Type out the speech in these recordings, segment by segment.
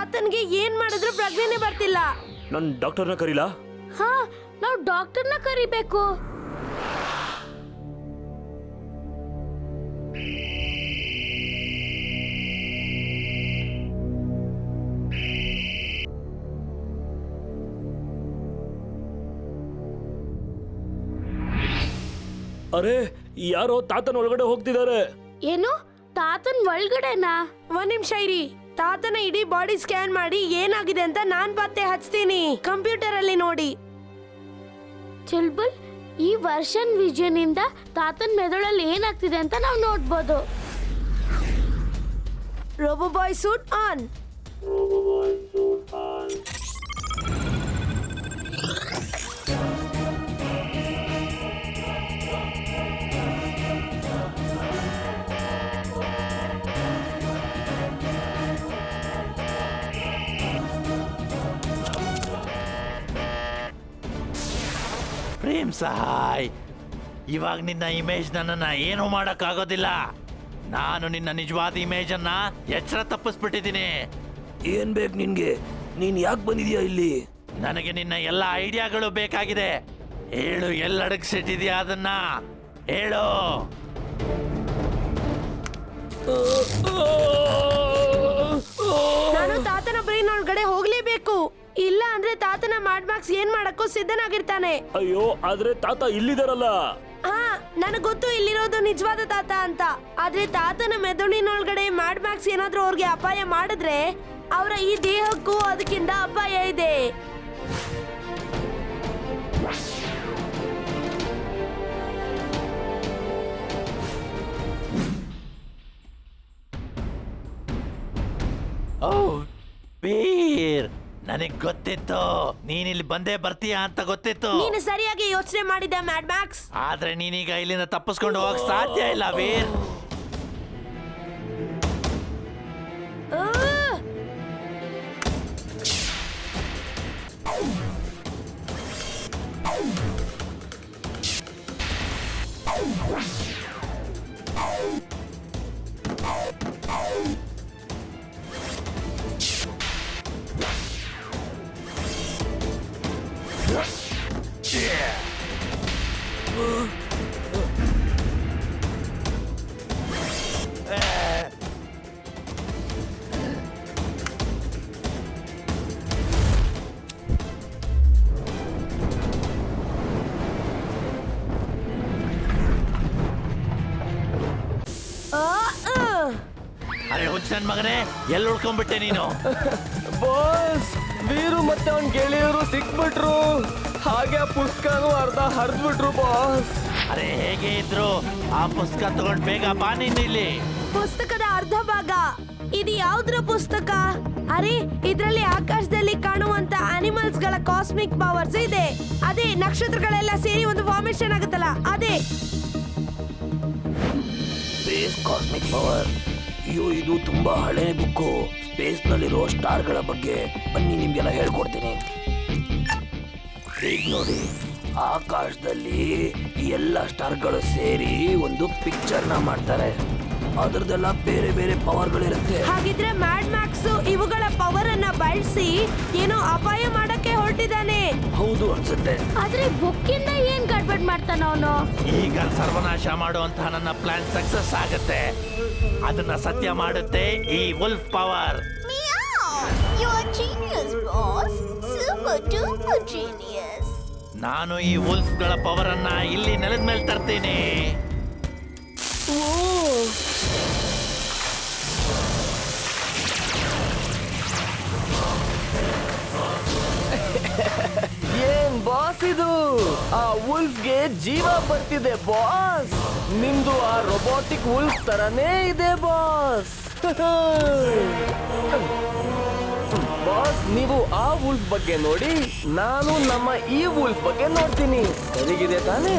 ತಾತನ್ಗೆ ಏನ್ ಮಾಡಿದ್ರು ಪ್ರಜ್ಞೆನೇ ಬರ್ತಿಲ್ಲ. ನನ್ ಡಾಕ್ಟರ್ನ ಕರೀಲಾ? ಹಾ, ನಾವು ಡಾಕ್ಟರ್ನ ಕರಿಬೇಕು. ಅರೆ, ಯಾರೋ ತಾತನ ಒಳಗಡೆ ಹೋಗ್ತಿದ್ದಾರೆ. ಏನು, ತಾತನ್ ಒಳಗಡೆನಾ? ಒಂದ್ ನಿಮಿಷ ಇರಿ. ತಾತನ ಇಡೀ ಬಾಡಿ ಸ್ಕ್ಯಾನ್ ಮಾಡಿ ಏನಾಗಿದೆ ಅಂತ ನಾನ್ ಪತ್ತೆ ಹಚ್ತೀನಿ ಕಂಪ್ಯೂಟರ್ ಅಲ್ಲಿ ನೋಡಿ. ಚುಲ್ಬುಲ್, ಈ ವರ್ಷನ್ ವಿಷನ್ ಇಂದ ತಾತನ್ ಮೆದುಳಲ್ಲಿ ಏನಾಗ್ತಿದೆ ಅಂತ ನಾವು ನೋಡ್ಬೋದು. Robo boy suit on. Prem Sahay, ಇವಾಗ ನಿನ್ನ ಇಮೇಜ್ ನನ್ನನ್ನ ಏನು ಮಾಡಕ್ಕಾಗೋದಿಲ್ಲ. ನಾನು ನಿನ್ನ ನಿಜವಾದ ಇಮೇಜ್ ಅನ್ನ ಎಚ್ಚರ ತಪ್ಪಿಸ್ಬಿಟ್ಟಿದ್ದೀನಿ. ಏನ್ ಬೇಕು ನಿನ್ಗೆ? ನೀನ್ ಯಾಕೆ ಬಂದಿದ್ಯಾ ಇಲ್ಲಿ? ನನಗೆ ನಿನ್ನ ಎಲ್ಲ ಐಡಿಯಾಗಳು ಬೇಕಾಗಿದೆ. ಹೇಳು, ಎಲ್ಲಡಗಿಸಿಟ್ಟಿದ್ಯಾ ಅದನ್ನ ಹೇಳು. ನಾನು ತಾತನ ಬ್ರೈನ್ ಒಳಗಡೆ ಹೋಗ್ಲೇಬೇಕು, ಇಲ್ಲ ಅಂದ್ರೆ ತಾತನ ಮ್ಯಾಕ್ಸ್ ಏನ್ ಮಾಡಕ್ಕೂ ಸಿದ್ಧನಾಗಿರ್ತಾನೆ. ಅಯ್ಯೋ, ಆದ್ರೆ ತಾತ ಇಲ್ಲಿದಾರಲ್ಲ. ಹಾ, ನನಗ್ ಗೊತ್ತು ಇಲ್ಲಿರೋದು ನಿಜವಾದ ತಾತ ಅಂತ. ಆದ್ರೆ ತಾತನ ಮೆದುಳಿನೊಳಗಡೆ ಮ್ಯಾಕ್ಸ್ ಏನಾದ್ರೂ ಅವ್ರಿಗೆ ಅಪಾಯ ಮಾಡಿದ್ರೆ ಅವರ ಈ ದೇಹಕ್ಕೂ ಅದಕ್ಕಿಂತ ಅಪಾಯ ಇದೆ. ಓ ವೀರ್, ನನಗ್ ಗೊತ್ತಿತ್ತು ನೀನಿಲ್ಲಿ ಬಂದೇ ಬರ್ತೀಯಾ ಅಂತ ಗೊತ್ತಿತ್ತು. ನೀನು ಸರಿಯಾಗಿ ಯೋಚನೆ ಮಾಡಿದ ಮ್ಯಾಕ್ಸ್. ಆದ್ರೆ ನೀನೀಗ ಇಲ್ಲಿಂದ ತಪ್ಪಿಸ್ಕೊಂಡು ಹೋಗಕ್ ಸಾಧ್ಯ ಇಲ್ಲ ವೀರ್. ಅರೆ ಹುಚ್ಚನ್ ಮಗನೇ, ಎಲ್ಲಿ ಉಳ್ಕೊಂಡ್ಬಿಟ್ಟೆ ನೀನು? ಬಾಸ್, ವೀರು ಮತ್ತೆ ಅವನ್ ಗೆಳೆಯರು ಸಿಕ್ಬಿಟ್ರು. ಹಾಗೆ ಆ ಪುಸ್ತಕನು ಅರ್ಧ ಹರಿದ್ಬಿಟ್ರು ಬಾಸ್. ಅರೆ ಹೇಗೆ ಇದ್ರು ಆ ಪುಸ್ತಕ ತಗೊಂಡ್ ಬೇಗ ಬಾ ನೀನು ಇಲ್ಲಿ. ಪುಸ್ತಕದ ಅರ್ಧ ಭಾಗ ಇದು ಯಾವ್ದ್ರ ಪುಸ್ತಕ? ಅರೆ, ಇದ್ರಲ್ಲಿ ಆಕಾಶದಲ್ಲಿ ಕಾಣುವಂತ ಅನಿಮಲ್ಸ್ ಗಳ ಕಾಸ್ಮಿಕ್ ಪವರ್ಸ್ ಇದೆ. ಅದೇ ನಕ್ಷತ್ರಗಳೆಲ್ಲ ಸೇರಿ ಒಂದು ಫಾರ್ಮೇಶನ್ ಆಗುತ್ತಲ್ಲ, ಅದೇ ಸ್ಪೇಸ್ ಕಾಸ್ಮಿಕ್ ಪವರ್. ಅಯ್ಯೋ, ಇದು ತುಂಬಾ ಹಳೆ ಬುಕ್ಕು. ಸ್ಪೇಸ್ ನಲ್ಲಿರೋ ಸ್ಟಾರ್ಗಳ ಬಗ್ಗೆ ಬನ್ನಿ ನಿಮ್ಗೆಲ್ಲ ಹೇಳ್ಕೊಡ್ತೀನಿ. ಈಗ ನೋಡಿ, ಆಕಾಶದಲ್ಲಿ ಎಲ್ಲ ಸ್ಟಾರ್ಗಳು ಸೇರಿ ಒಂದು ಪಿಕ್ಚರ್ನ ಮಾಡ್ತಾರೆ. ಅದ್ರದ್ದೆಲ್ಲ ಬೇರೆ ಬೇರೆ ಪವರ್ಗಳಿರುತ್ತೆ. ಹಾಗಿದ್ರೆ ಮ್ಯಾಕ್ಸ್ ಇವುಗಳ ಪವರ್ ಅನ್ನ ಬಳಸಿ ಏನೋ ಅಪಾಯ ಮಾಡಕ್ಕೆ ಹೊರಟಿದ್ದಾನೆ. ಹೌದು ಅನ್ಸುತ್ತೆ. ಆದ್ರೆ ಬುಕ್ಕಿಂದ ಏನ್ ಗಡ್ಬಡ್ ಮಾಡ್ತಾನ ಅವನು? ಈಗ ಸರ್ವನಾಶ ಮಾಡುವಂತಹ ನನ್ನ ಪ್ಲಾನ್ ಸಕ್ಸಸ್ ಆಗುತ್ತೆ. ಅದನ್ನ ಸತ್ಯ ಮಾಡುತ್ತೆ ಈ ವುಲ್ಫ್ ಪವರ್. ನಾನು ಈ ವುಲ್ಫ್ಗಳ ಪವರ್ ಅನ್ನ ಇಲ್ಲಿ ನೆಲದ ಮೇಲೆ ತರ್ತೀನಿ. ಏನ್ ಬಾಸ್ ಇದು? ಆ ವುಲ್ಫ್ಗೆ ಜೀವ ಬರ್ತಿದೆ ಬಾಸ್. ನಿಮ್ದು ಆ ರೊಬೋಟಿಕ್ ವುಲ್ಫ್ ತರನೇ ಇದೆ ಬಾಸ್. ಬಾಸ್, ನೀವು ಆ ವುಲ್ಫ್ ಬಗ್ಗೆ ನೋಡಿ, ನಾನು ನಮ್ಮ ಈ ವುಲ್ಫ್ ಬಗ್ಗೆ ನೋಡ್ತೀನಿ. ಸರಿಗಿದೆ ತಾನೇ?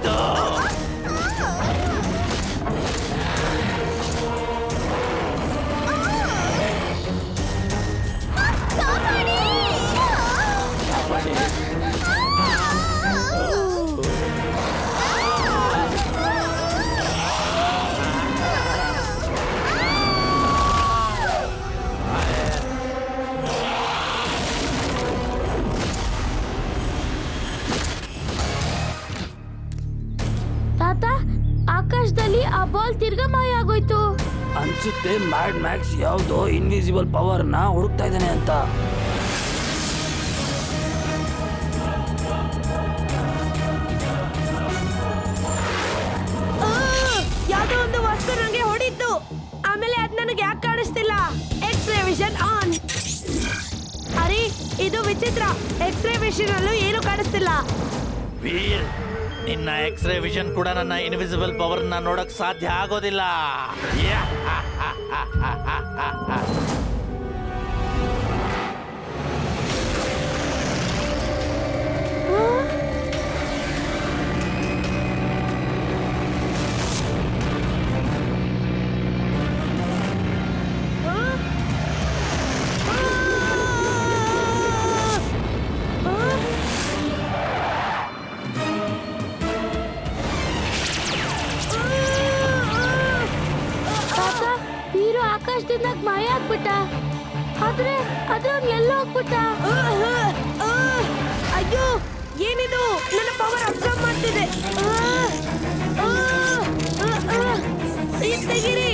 ಹೋಯ್ತು. ತಾತ, ಆಕಾಶದಲ್ಲಿ ಆ ಬಾಲ್ ತಿರ್ಗಾ ಮಾಯ ಆಗೋಯ್ತು. ಅನ್ಸುತ್ತೆ ಮ್ಯಾಡ್ ಮ್ಯಾಕ್ಸ್ ಯಾವ್ದೋ ಇನ್ವಿಸಿಬಲ್ ಪವರ್ ನ ಹುಡುಕ್ತಾ ಇದ್ದಾನೆ ಅಂತ. ಯಾವ್ದೋ ಒಂದು ವಸ್ತು ನಂಗೆ ಹೊಡಿತು, ಆಮೇಲೆ ಅದ್ ನನಗೆ ಯಾಕೆ ಕಾಣಿಸ್ತಿಲ್ಲ. X-ray vision on. ಅರೆ, ಇದು ವಿಚಿತ್ರ. ಎಕ್ಸ್ರೇ ವಿಷನ್ ಅಲ್ಲೂ ಏನು ಕಾಣಿಸ್ತಿಲ್ಲ. ವೀರ್, ನಿನ್ನ ಎಕ್ಸ್ರೇ ವಿಷನ್ ಕೂಡ ನನ್ನ ಇನ್ವಿಸಿಬಲ್ ಪವರ್ ನ ನೋಡಕ್ ಸಾಧ್ಯ ಆಗೋದಿಲ್ಲ. ತಾತ, ವೀರು ಆಕಾಶದಿಂದ ಮಾಯ ಆಗ್ಬಿಟ್ಟ. ಆದ್ರೆ ಅವ್ನು ಎಲ್ಲೋ ಹೋಗ್ಬಿಟ್ಟ. ಅಯ್ಯೋ, ಏನಿದು? ನನ್ನ ಪವರ್ ಅಬ್ಸರ್ವ್ ಮಾಡ್ತಿದೆ. ತೆಗಿರಿ.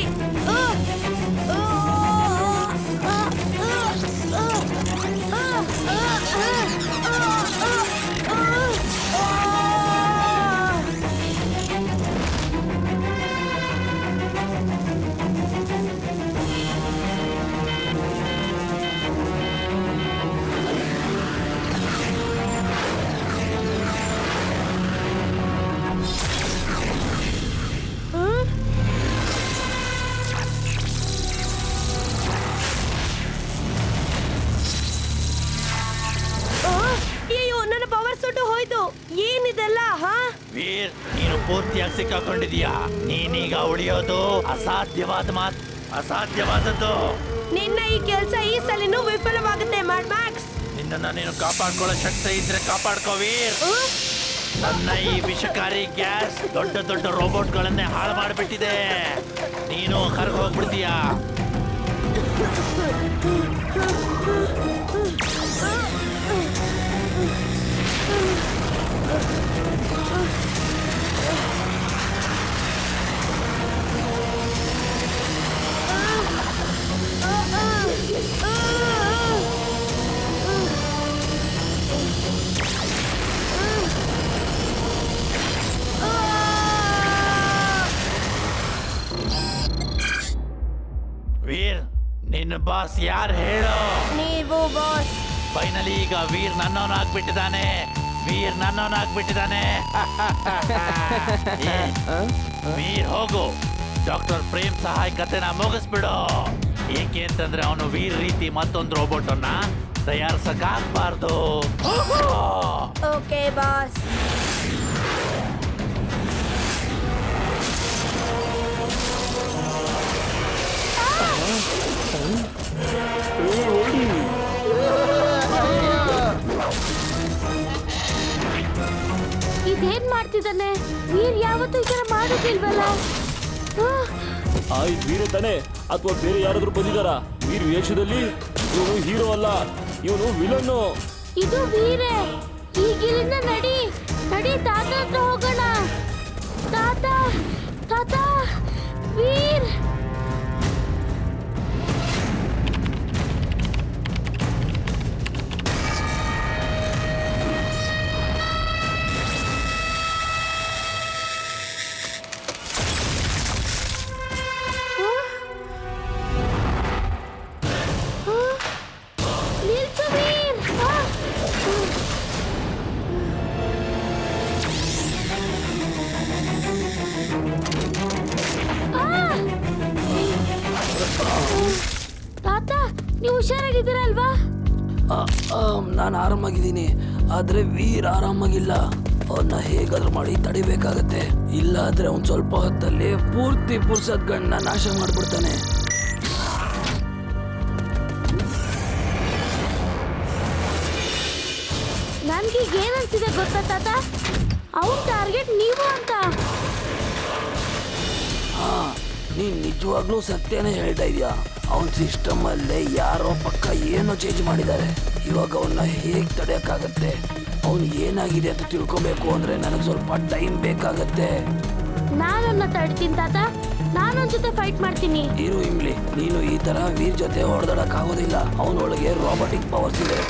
ಅಯ್ಯೋ, ನನ್ನ ಪವರ್ ಸುಟ್ಟು ಹೋಯ್ತು. ಏನಿದೆಲ್ಲ? ವೀರ್, ನೀನು ಪೂರ್ತಿಯಾಗಿ ಸಿಕ್ಕಾಕೊಂಡಿದೀಯಾ. ನೀನೀಗ ಉಳಿಯೋದು ಅಸಾಧ್ಯವಾದದ್ದು. ನಿನ್ನ ಈ ಕೆಲಸ ಈ ಸಲಿನೂ ವಿಫಲವಾಗುತ್ತೆ ಮ್ಯಾಡ್ ಮ್ಯಾಕ್ಸ್. ನಿನ್ನನ್ನು ನೀನು ಕಾಪಾಡ್ಕೊಳ್ಳೋ ಶಕ್ತಿ ಇದ್ರೆ ಕಾಪಾಡ್ಕೋ ವೀರ್. ನನ್ನ ಈ ವಿಷಕಾರಿ ಗ್ಯಾಸ್ ದೊಡ್ಡ ದೊಡ್ಡ ರೋಬೋಟ್ಗಳನ್ನೇ ಹಾಳು ಮಾಡಿಬಿಟ್ಟಿದೆ. ನೀನು ಕರ್ಗ ಹೋಗ್ಬಿಡ್ತೀಯಾ. ವೀರ್, ನಿನ್ನ ಬಾಸ್ ಯಾರು ಹೇಳೋ? ನೀವು ಬಾಸ್. ಫೈನಲಿ ಈಗ ವೀರ್ ನನ್ನವನಾಗ್ಬಿಟ್ಟಿದ್ದಾನೆ. ವೀರ್, ಹೋಗು. ಡಾಕ್ಟರ್ ಪ್ರೇಮ್ ಸಹಾಯ್ ಕತೆನ ಮುಗಿಸ್ಬಿಡು. ಏಕೆ ಅಂತಂದ್ರೆ ಅವನು ವೀರ್ ರೀತಿ ಮತ್ತೊಂದು ರೋಬೋಟ್ ಅನ್ನ ತಯಾರಿಸಕ್ಕಾಗಬಾರ್ದು. Okay boss. ಇದೇನ್ ಮಾಡ್ತಿದ್ದಾನೆ? ವೀರ್ ಯಾವತ್ತೂ ಈ ತರ ಮಾಡೋದಿಲ್ವಲ್ಲ. ಇದು ವೀರ ತಾನೆ ಅಥವಾ ಬೇರೆ ಯಾರಾದ್ರೂ ಬಂದಿದಾರಾ? ವೀರ್ ವೇಷದಲ್ಲಿ ಇವನು ಹೀರೋ ಅಲ್ಲ, ಇವನು ವಿಲನ್ನು. ಇದು ವೀರೇ. ಈಗಿಲ್ಲಿಂದ ನಡಿ ತಾತ ಹತ್ರ ಹೋಗೋಣ. ತಾತ, ವೀರ್. ನಿಲ್ಸು ವೀರ್. ತಾತ, ನೀವು ಹುಷಾರಾಗಿದ್ದೀರಲ್ವಾ? ನಾನು ಆರಾಮಾಗಿದ್ದೀನಿ, ಆದ್ರೆ ವೀರ್ ಆರಾಮಾಗಿಲ್ಲ. ಅವನ್ನ ಹೇಗಾದ್ರೂ ಮಾಡಿ ತಡಿಬೇಕಾಗತ್ತೆ. ಇಲ್ಲಾದ್ರೆ ಅವ್ನ್ ಸ್ವಲ್ಪ ಹೊತ್ತಲ್ಲಿ ಪೂರ್ತಿ ಪುರ್ಸತ್ಗಳನ್ನ ನಾಶ ಮಾಡ್ಬಿಡ್ತಾನೆ. ನನ್ಗೆ ಏನನ್ಸಿದೆ ಗೊತ್ತಾ ತಾತ, ಅವ್ನ್ ಟಾರ್ಗೆಟ್ ನೀವು ಅಂತ. ಹಾ, ನೀನ್ ನಿಜವಾಗ್ಲೂ ಸತ್ಯನೇ ಹೇಳ್ತಾ ಇದೀಯಾ. ಅವನ್ ಸಿಸ್ಟಮ್ ಅಲ್ಲೇ ಯಾರೋ ಪಕ್ಕ ಏನೋ ಚೇಂಜ್ ಮಾಡಿದ್ದಾರೆ. ಇವಾಗ ಅವನ್ನ ಹೇಗ್ ತಡೆಯಕ್ಕಾಗತ್ತೆ? ಅವ್ನು ಏನಾಗಿದೆ ಅಂತ ತಿಳ್ಕೊಬೇಕು ಅಂದ್ರೆ ನನಗೆ ಸ್ವಲ್ಪ ಟೈಮ್ ಬೇಕಾಗತ್ತೆ. ನಾನನ್ನ ತಡ್ತೀನಿ ತಾತ, ನಾನೊಂದ್ ಜೊತೆ ಫೈಟ್ ಮಾಡ್ತೀನಿ. ಇರು ಇಮ್ಲಿ, ನೀನು ಈ ತರ ವೀರ್ ಜೊತೆ ಹೊಡೆದಾಡಕ್ ಆಗೋದಿಲ್ಲ. ಅವನೊಳಗೆ ರಾಬೋಟಿಕ್ ಪವರ್ಸ್ ಇದೆ.